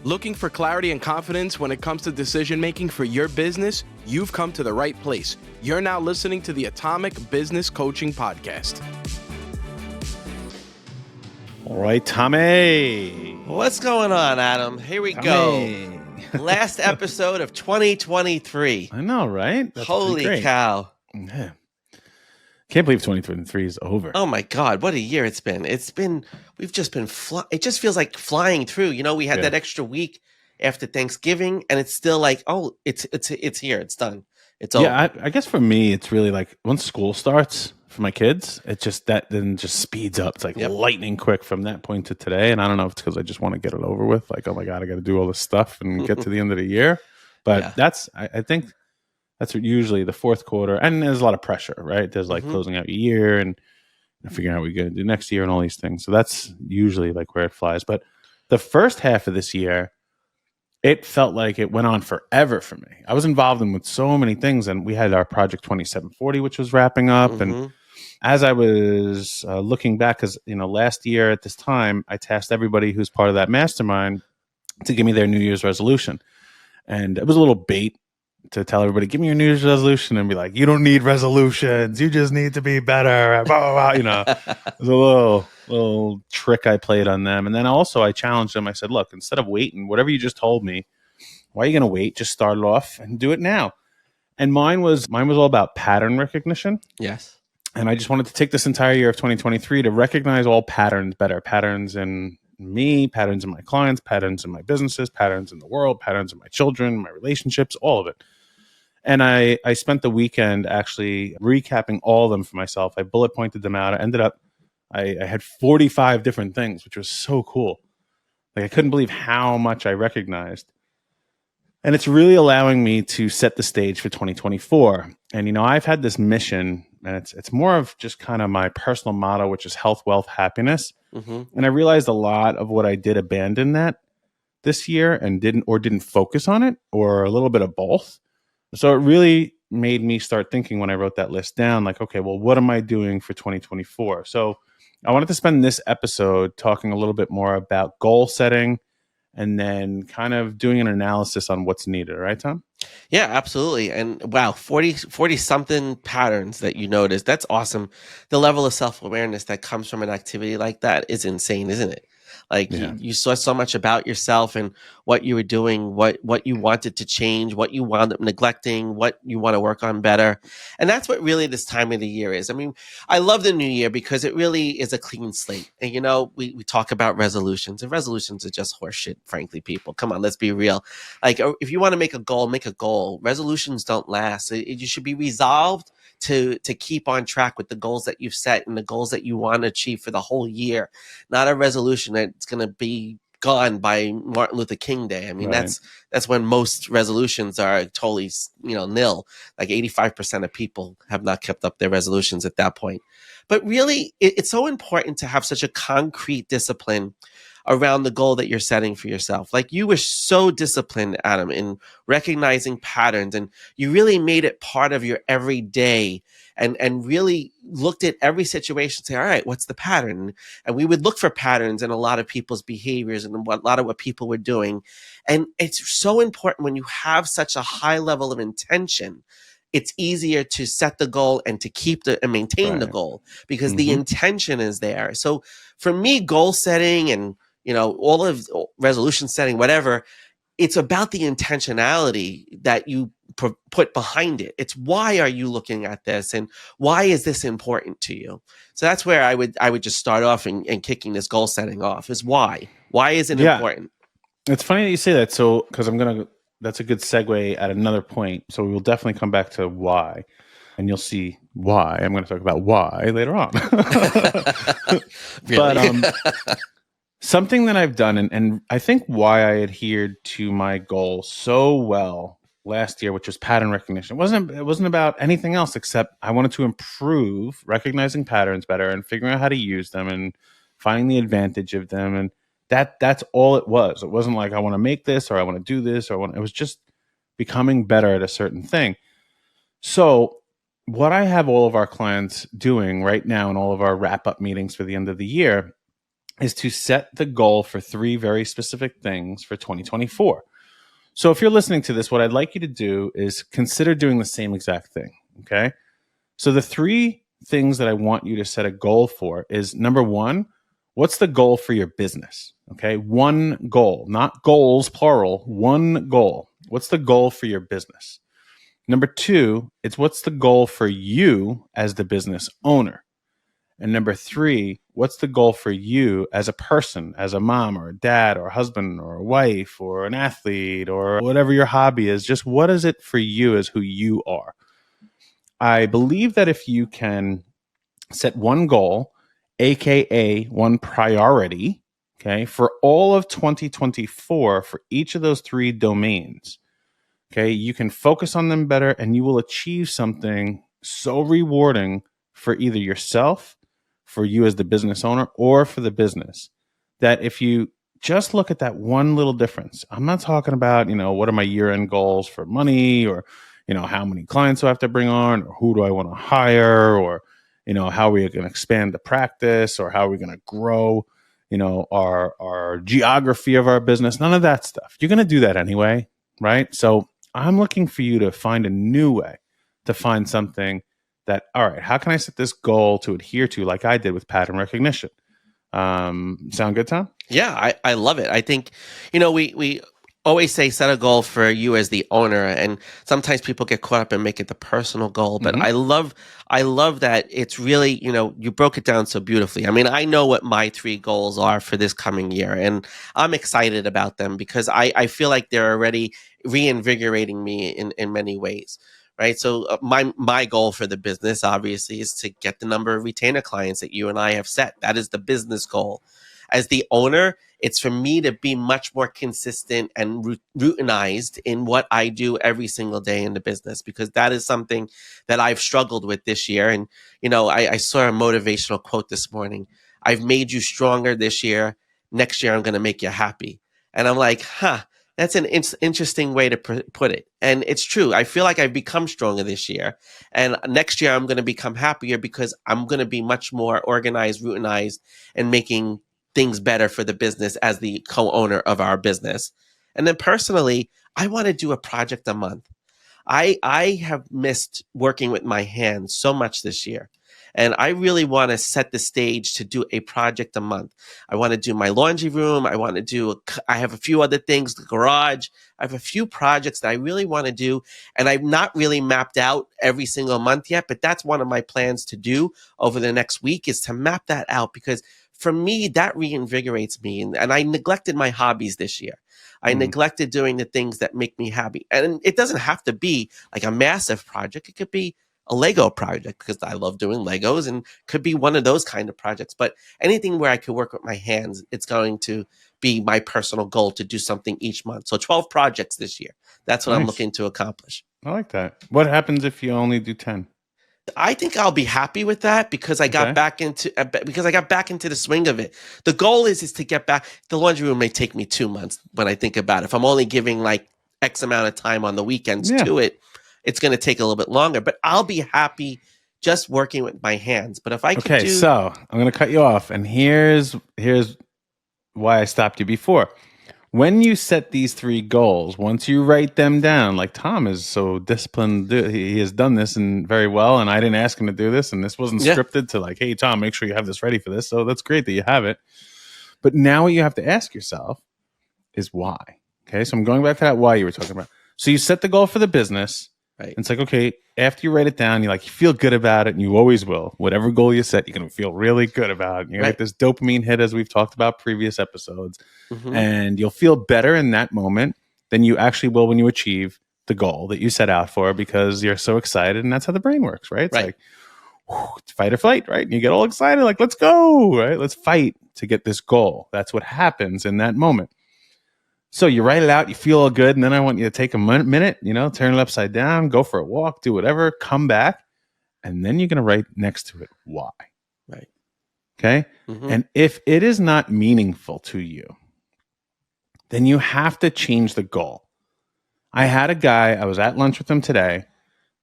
Looking for clarity and confidence when it comes to decision making for your business? You've come to the right place. You're now listening to the Atomic Business Coaching Podcast. All right, Tommy. What's going on, Adam? Here we go. Last episode of 2023. I know, right? That's Holy cow. Yeah. Can't believe 2023 is over. Oh my God, what a year it's been. We've just been, it just feels like flying through. You know, we had that extra week after Thanksgiving and it's still like, oh, it's here. It's done. It's over. Yeah, I guess for me, it's really like once school starts for my kids, it just, that then just speeds up. It's like lightning quick from that point to today. And I don't know if it's because I just want to get it over with. Like, oh my God, I got to do all this stuff and get to the end of the year. But I think that's usually the fourth quarter. And there's a lot of pressure, right? There's like closing out your year and figuring out what you're going to do next year and all these things. So that's usually like where it flies. But the first half of this year, it felt like it went on forever for me. I was involved in with so many things. And we had our Project 2740, which was wrapping up. And as I was looking back, because, you know, last year at this time, I tasked everybody who's part of that mastermind to give me their New Year's resolution. And it was a little bait to tell everybody, give me your New Year's resolution, and be like, you don't need resolutions. You just need to be better. Blah, blah, blah. You know, it was a little trick I played on them. And then also I challenged them. I said, look, instead of waiting, whatever you just told me, why are you going to wait? Just start it off and do it now. And mine was all about pattern recognition. Yes. And I just wanted to take this entire year of 2023 to recognize all patterns better. Patterns in me, patterns in my clients, patterns in my businesses, patterns in the world, patterns in my children, my relationships, all of it. And I spent the weekend actually recapping all of them for myself. I bullet pointed them out. I had 45 different things, which was so cool. Like I couldn't believe how much I recognized. And it's really allowing me to set the stage for 2024. And, you know, I've had this mission, and it's more of just kind of my personal motto, which is health, wealth, happiness. And I realized a lot of what I did abandon that this year and didn't focus on it, or a little bit of both. So it really made me start thinking when I wrote that list down, like, okay, well, what am I doing for 2024? So I wanted to spend this episode talking a little bit more about goal setting and then kind of doing an analysis on what's needed. Right, Tom? Yeah, absolutely. And wow, 40 something patterns that you noticed. That's awesome. The level of self-awareness that comes from an activity like that is insane, isn't it? Like you saw so much about yourself and what you were doing, what you wanted to change, what you wound up neglecting, what you want to work on better. And that's what really this time of the year is. I mean, I love the new year because it really is a clean slate. And, you know, we talk about resolutions, and resolutions are just horseshit, frankly, people. Come on, let's be real. Like, if you want to make a goal, make a goal. Resolutions don't last. You should be resolved to keep on track with the goals that you've set and the goals that you want to achieve for the whole year, not a resolution that's going to be gone by Martin Luther King Day. I mean, that's when most resolutions are totally, you know, nil. Like 85% of people have not kept up their resolutions at that point. But really, it's so important to have such a concrete discipline around the goal that you're setting for yourself. Like you were so disciplined, Adam, in recognizing patterns, and you really made it part of your everyday and really looked at every situation and say, all right, what's the pattern? And we would look for patterns in a lot of people's behaviors and a lot of what people were doing. And it's so important when you have such a high level of intention, it's easier to set the goal and to keep and maintain the goal because the intention is there. So for me, goal setting and, you know, all of resolution setting, whatever, it's about the intentionality that you put behind it. It's why are you looking at this and why is this important to you? So that's where I would just start off and kicking this goal setting off is why. Why is it important? It's funny that you say that. So, because that's a good segue at another point. So we will definitely come back to why, and you'll see why. I'm going to talk about why later on. But something that I've done, and I think why I adhered to my goal so well last year, which was pattern recognition. It wasn't about anything else except I wanted to improve recognizing patterns better and figuring out how to use them and finding the advantage of them. And that's all it was. It wasn't like I want to make this or I want to do this or it was just becoming better at a certain thing. So what I have all of our clients doing right now in all of our wrap-up meetings for the end of the year is to set the goal for 3 very specific things for 2024. So if you're listening to this, what I'd like you to do is consider doing the same exact thing. Okay. So the 3 things that I want you to set a goal for is, number 1, what's the goal for your business? Okay. One goal, not goals, plural, one goal. What's the goal for your business? Number 2, it's what's the goal for you as the business owner? And number 3, what's the goal for you as a person, as a mom or a dad or a husband or a wife or an athlete or whatever your hobby is? Just what is it for you as who you are? I believe that if you can set one goal, AKA one priority, okay, for all of 2024 for each of those 3 domains, okay, you can focus on them better and you will achieve something so rewarding for either yourself, for you as the business owner, or for the business, that if you just look at that one little difference, I'm not talking about, what are my year-end goals for money, or, how many clients do I have to bring on, or who do I want to hire, or, how are we going to expand the practice, or how are we going to grow, our geography of our business. None of that stuff. You're going to do that anyway, right? So I'm looking for you to find a new way to find something that, all right, how can I set this goal to adhere to like I did with pattern recognition? Sound good, Tom? Yeah, I love it. I think, we always say set a goal for you as the owner, and sometimes people get caught up and make it the personal goal. But I love that it's really, you broke it down so beautifully. I mean, I know what my 3 goals are for this coming year, and I'm excited about them because I feel like they're already reinvigorating me in many ways. Right. So my goal for the business, obviously, is to get the number of retainer clients that you and I have set. That is the business goal. As the owner, it's for me to be much more consistent and routinized in what I do every single day in the business, because that is something that I've struggled with this year. And, I saw a motivational quote this morning. I've made you stronger this year. Next year, I'm going to make you happy. And I'm like, that's an interesting way to put it. And it's true. I feel like I've become stronger this year. And next year, I'm going to become happier because I'm going to be much more organized, routinized, and making things better for the business as the co-owner of our business. And then personally, I want to do a project a month. I have missed working with my hands so much this year. And I really want to set the stage to do a project a month. I want to do my laundry room. I have a few other things, the garage. I have a few projects that I really want to do. And I've not really mapped out every single month yet, but that's one of my plans to do over the next week, is to map that out, because for me, that reinvigorates me. And I neglected my hobbies this year. I neglected doing the things that make me happy. And it doesn't have to be like a massive project. It could be a Lego project, because I love doing Legos, and could be one of those kind of projects. But anything where I could work with my hands, it's going to be my personal goal to do something each month. So 12 projects this year. That's what I'm looking to accomplish. I like that. What happens if you only do 10? I think I'll be happy with that, because I got back into the swing of it. The goal is to get back. The laundry room may take me 2 months when I think about it. If I'm only giving like X amount of time on the weekends to it, it's going to take a little bit longer. But I'll be happy just working with my hands. But if I could so I'm going to cut you off, and here's why I stopped you before. When you set these 3 goals, once you write them down, like Tom is so disciplined, he has done this and very well, and I didn't ask him to do this, and this wasn't scripted to like, hey, Tom, make sure you have this ready for this. So that's great that you have it. But now what you have to ask yourself is why. Okay, so I'm going back to that why you were talking about. So you set the goal for the business. Right. It's like, okay, after you write it down, you feel good about it, and you always will. Whatever goal you set, you're going to feel really good about it. You're going to get this dopamine hit, as we've talked about previous episodes, and you'll feel better in that moment than you actually will when you achieve the goal that you set out for, because you're so excited, and that's how the brain works, right? It's like, it's fight or flight, right? And you get all excited, like, let's go, right? Let's fight to get this goal. That's what happens in that moment. So you write it out, you feel all good, and then I want you to take a minute, turn it upside down, go for a walk, do whatever, come back, and then you're going to write next to it why. Right. Okay? And if it is not meaningful to you, then you have to change the goal. I had a guy, I was at lunch with him today,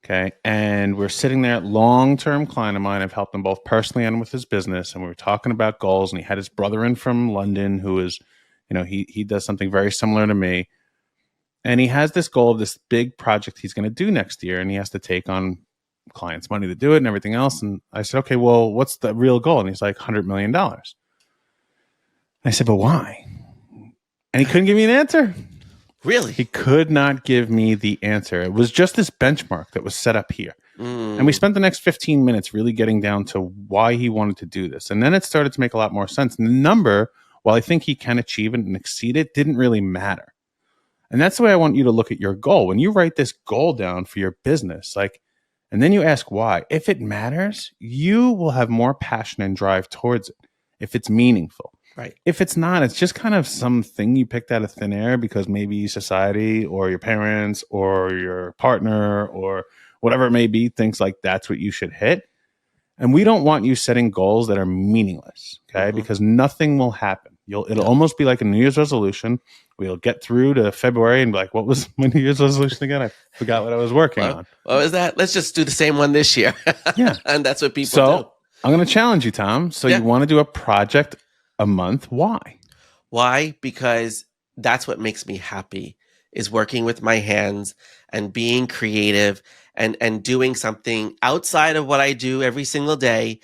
Okay. And we're sitting there, long-term client of mine. I've helped him both personally and with his business. And we were talking about goals, and he had his brother in from London who is, he does something very similar to me. And he has this goal of this big project he's going to do next year. And he has to take on clients' money to do it and everything else. And I said, okay, well, what's the real goal? And he's like, $100 million. I said, but why? And he couldn't give me an answer. Really? He could not give me the answer. It was just this benchmark that was set up here. And we spent the next 15 minutes really getting down to why he wanted to do this. And then it started to make a lot more sense. And the number, while I think he can achieve it and exceed it, didn't really matter. And that's the way I want you to look at your goal. When you write this goal down for your business, and then you ask why, if it matters, you will have more passion and drive towards it if it's meaningful. Right. If it's not, it's just kind of something you picked out of thin air because maybe society or your parents or your partner or whatever it may be thinks like that's what you should hit. And we don't want you setting goals that are meaningless, okay? Because nothing will happen. It'll almost be like a New Year's resolution. We'll get through to February and be like, what was my New Year's resolution again? I forgot what I was working on. What was that? Let's just do the same one this year. Yeah. And that's what people do. I'm going to challenge you, Tom. So you want to do a project a month. Why? Why? Because that's what makes me happy, is working with my hands and being creative and doing something outside of what I do every single day.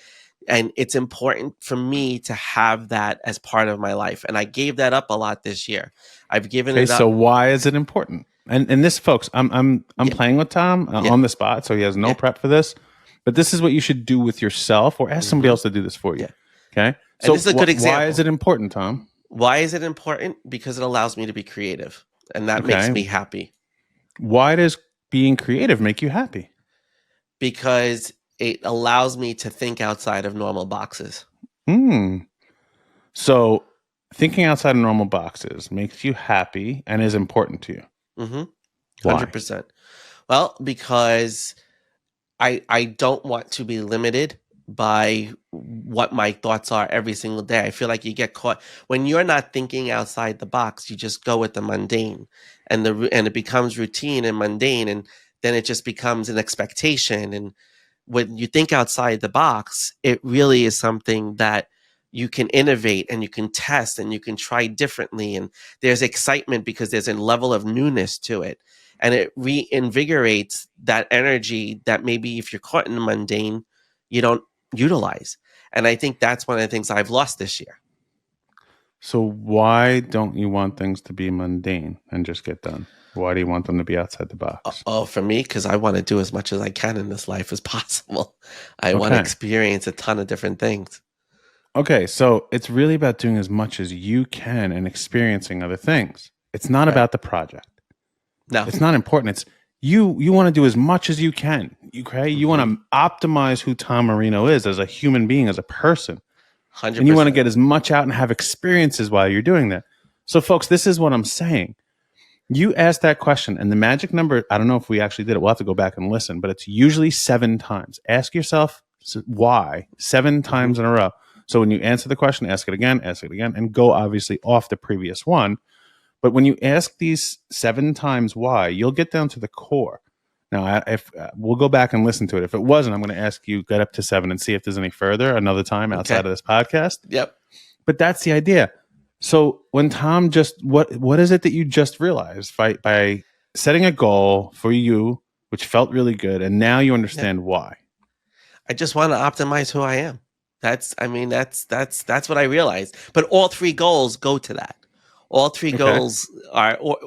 And it's important for me to have that as part of my life. And I gave that up a lot this year. I've given it up. So why is it important? And this, folks, I'm playing with Tom on the spot, so he has no prep for this. But this is what you should do with yourself, or ask somebody else to do this for you. Yeah. Okay. So this is a good example. Why is it important, Tom? Why is it important? Because it allows me to be creative, and that makes me happy. Why does being creative make you happy? Because it allows me to think outside of normal boxes. So thinking outside of normal boxes makes you happy and is important to you. 100%. Well, because I don't want to be limited by what my thoughts are every single day. I feel like you get caught when you're not thinking outside the box. You just go with the mundane, and it becomes routine and mundane, and then it just becomes an expectation. And when you think outside the box, it really is something that you can innovate and you can test and you can try differently. And there's excitement because there's a level of newness to it. And it reinvigorates that energy that maybe if you're caught in the mundane, you don't utilize. And I think that's one of the things I've lost this year. So why don't you want things to be mundane and just get done? Why do you want them to be outside the box? For me, because I want to do as much as I can in this life as possible. I want to experience a ton of different things. Okay, so it's really about doing as much as you can and experiencing other things. It's not about the project. No. It's not important. It's you want to do as much as you can. You want to optimize who Tom Marino is as a human being, as a person. 100%. And you want to get as much out and have experiences while you're doing that. So folks, this is what I'm saying. You asked that question, and the magic number, I don't know if we actually did it. We'll have to go back and listen, but it's usually 7 times. Ask yourself why 7 times in a row. So when you answer the question, ask it again, and go obviously off the previous one. But when you ask these 7 times why, you'll get down to the core. Now, if we'll go back and listen to it. If it wasn't, I'm going to ask you get up to 7 and see if there's any further another time outside of this podcast. Yep. But that's the idea. So when Tom what is it that you just realized by setting a goal for you, which felt really good, and now you understand why? I just want to optimize who I am. That's what I realized. But all 3 goals go to that. All 3 goals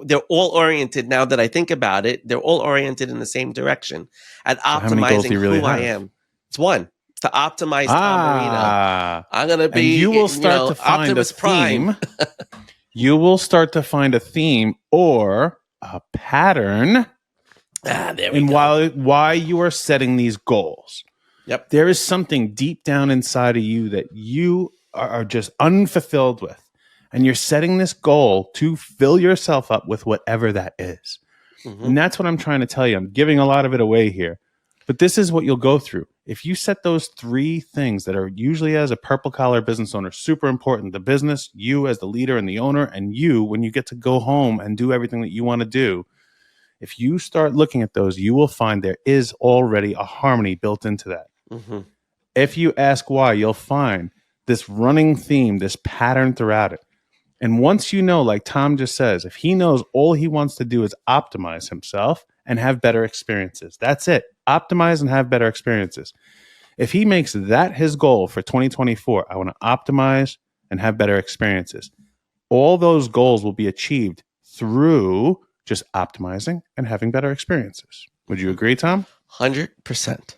they're all oriented. Now that I think about it, they're all oriented in the same direction at optimizing who I am. It's 1. To optimize Tom Marino. I'm going to be, and you will start to find Optimus a theme. You will start to find a theme or a pattern why you are setting these goals. Yep. There is something deep down inside of you that you are just unfulfilled with. And you're setting this goal to fill yourself up with whatever that is. And that's what I'm trying to tell you. I'm giving a lot of it away here. But this is what you'll go through. If you set those 3 things that are usually, as a purple collar business owner, super important: the business, you as the leader and the owner, and you when you get to go home and do everything that you want to do, If you start looking at those, you will find there is already a harmony built into that. Mm-hmm. If you ask why, you'll find this running theme, this pattern throughout it. And once you know, like Tom just says, if he knows all he wants to do is optimize himself and have better experiences, that's it. Optimize and have better experiences. If he makes that his goal for 2024, I want to optimize and have better experiences. All those goals will be achieved through just optimizing and having better experiences. Would you agree, Tom? 100%.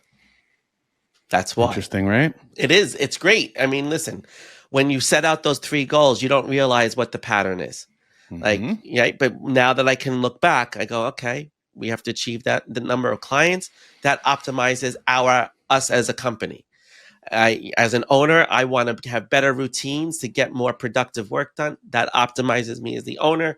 That's why. Interesting, right? It is. It's great. I mean, listen, when you set out those 3 goals, you don't realize what the pattern is. Like, yeah, but now that I can look back, I go, okay, we have to achieve the number of clients that optimizes us as a company. As an owner, I want to have better routines to get more productive work done. That optimizes me as the owner.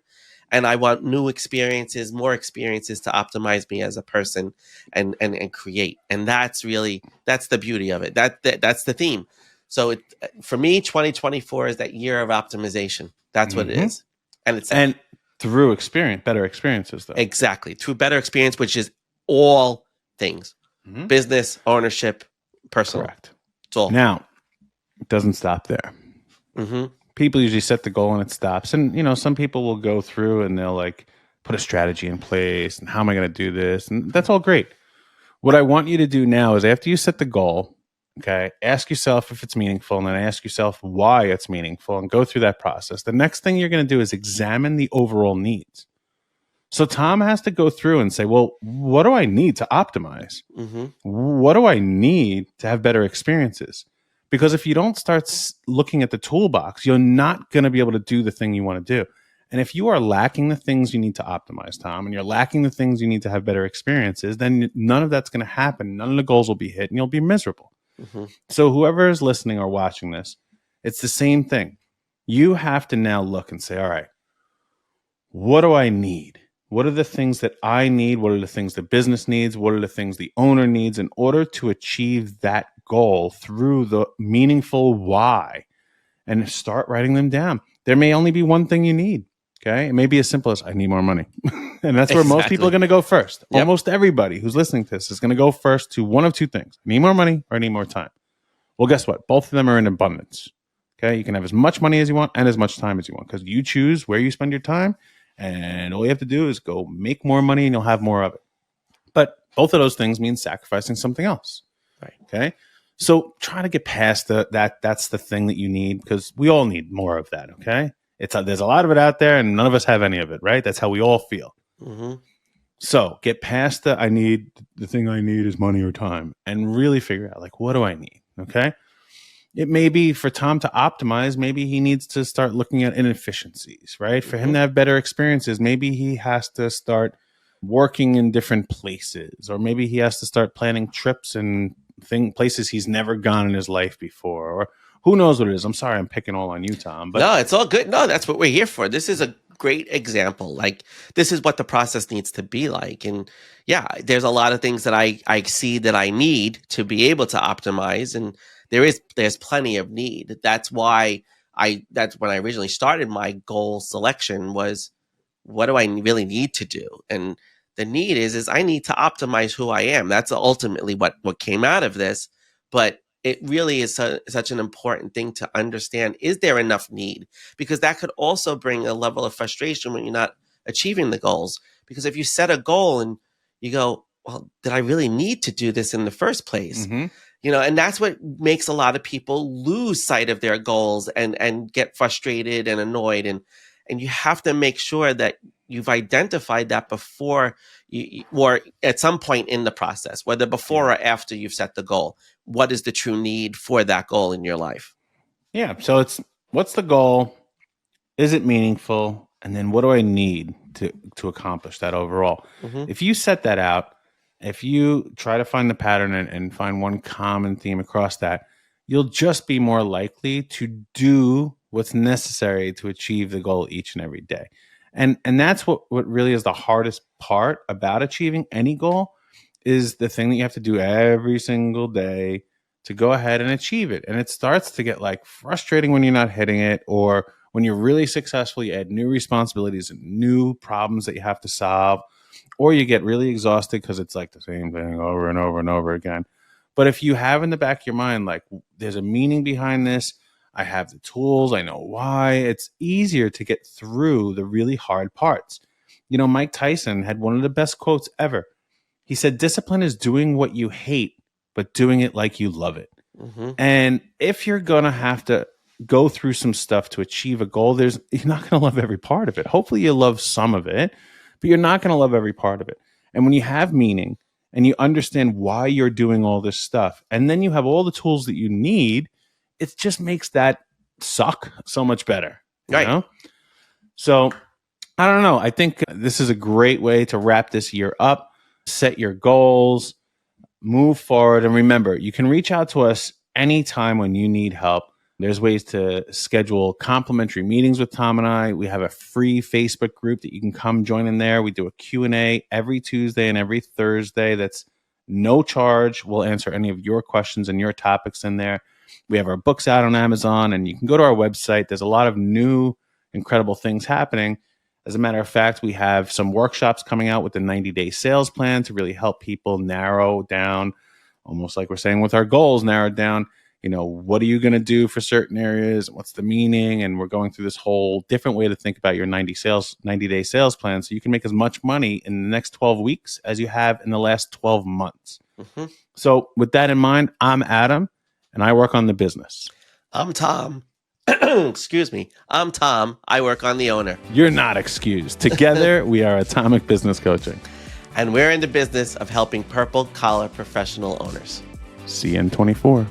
And I want new experiences, more experiences to optimize me as a person and create. And that's the beauty of it. That's the theme. So for me, 2024 is that year of optimization. That's what it is. And through better experiences, though. Exactly. Through better experience, which is all things. Business, ownership, personal. Correct. It's all. Now, it doesn't stop there. People usually set the goal and it stops. And, some people will go through and they'll like put a strategy in place and how am I going to do this? And that's all great. What I want you to do now is after you set the goal, okay, ask yourself if it's meaningful and then ask yourself why it's meaningful and go through that process. The next thing you're going to do is examine the overall needs. So Tom has to go through and say, well, what do I need to optimize? What do I need to have better experiences? Because if you don't start looking at the toolbox, you're not going to be able to do the thing you want to do. And if you are lacking the things you need to optimize, Tom, and you're lacking the things you need to have better experiences, then none of that's going to happen. None of the goals will be hit and you'll be miserable. So whoever is listening or watching this, it's the same thing. You have to now look and say, all right, what do I need? What are the things that I need? What are the things the business needs? What are the things the owner needs in order to achieve that goal through the meaningful why? And start writing them down. There may only be one thing you need. Okay. It may be as simple as I need more money. And that's where most people are going to go first. Yep. Almost everybody who's listening to this is going to go first to one of two things. I need more money or I need more time. Well, guess what? Both of them are in abundance. Okay. You can have as much money as you want and as much time as you want because you choose where you spend your time. And all you have to do is go make more money and you'll have more of it. But both of those things mean sacrificing something else. Right. Okay. So try to get past that's the thing that you need because we all need more of that. Okay. There's a lot of it out there and none of us have any of it. Right. That's how we all feel. So get past the thing I need is money or time and really figure out like, what do I need? Okay. It may be for Tom to optimize. Maybe he needs to start looking at inefficiencies, right? For him to have better experiences, maybe he has to start working in different places, or maybe he has to start planning trips and places he's never gone in his life before, or who knows what it is. I'm sorry, I'm picking all on you, Tom. But no, it's all good. No, that's what we're here for. This is a great example. Like this is what the process needs to be like. And yeah, there's a lot of things that I see that I need to be able to optimize, and there's plenty of need. That's why that's when I originally started my goal selection was, what do I really need to do? And the need is I need to optimize who I am. That's ultimately what came out of this. But it really is such an important thing to understand. Is there enough need? Because that could also bring a level of frustration when you're not achieving the goals. Because if you set a goal and you go, well, did I really need to do this in the first place? And that's what makes a lot of people lose sight of their goals and get frustrated and annoyed. And you have to make sure that you've identified that before or at some point in the process, whether before or after you've set the goal. What is the true need for that goal in your life? Yeah. So what's the goal? Is it meaningful? And then what do I need to accomplish that overall? If you set that out, if you try to find the pattern and find one common theme across that, you'll just be more likely to do what's necessary to achieve the goal each and every day. And that's what really is the hardest part about achieving any goal is the thing that you have to do every single day to go ahead and achieve it. And it starts to get like frustrating when you're not hitting it, or when you're really successful, you add new responsibilities and new problems that you have to solve, or you get really exhausted because it's like the same thing over and over and over again. But if you have in the back of your mind, like, there's a meaning behind this, I have the tools, I know why, it's easier to get through the really hard parts. You know, Mike Tyson had one of the best quotes ever. He said, discipline is doing what you hate, but doing it like you love it. Mm-hmm. And if you're going to have to go through some stuff to achieve a goal, you're not going to love every part of it. Hopefully you love some of it, but you're not going to love every part of it. And when you have meaning and you understand why you're doing all this stuff, and then you have all the tools that you need, it just makes that suck so much better. You know? So I don't know. I think this is a great way to wrap this year up, set your goals, move forward. And remember, you can reach out to us anytime when you need help. There's ways to schedule complimentary meetings with Tom and I. We have a free Facebook group that you can come join in there. We do a Q&A every Tuesday and every Thursday. That's no charge. We'll answer any of your questions and your topics in there. We have our books out on Amazon, and you can go to our website. There's a lot of new, incredible things happening. As a matter of fact, we have some workshops coming out with the 90-day sales plan to really help people narrow down, almost like we're saying with our goals, narrow down, you know, what are you going to do for certain areas? What's the meaning? And we're going through this whole different way to think about your 90-day sales plan, so you can make as much money in the next 12 weeks as you have in the last 12 months. Mm-hmm. So with that in mind, I'm Adam, and I work on the business. I'm Tom. Excuse me. I'm Tom. I work on the owner. You're not excused. Together, we are Atomic Business Coaching. And we're in the business of helping purple collar professional owners. See you in 24.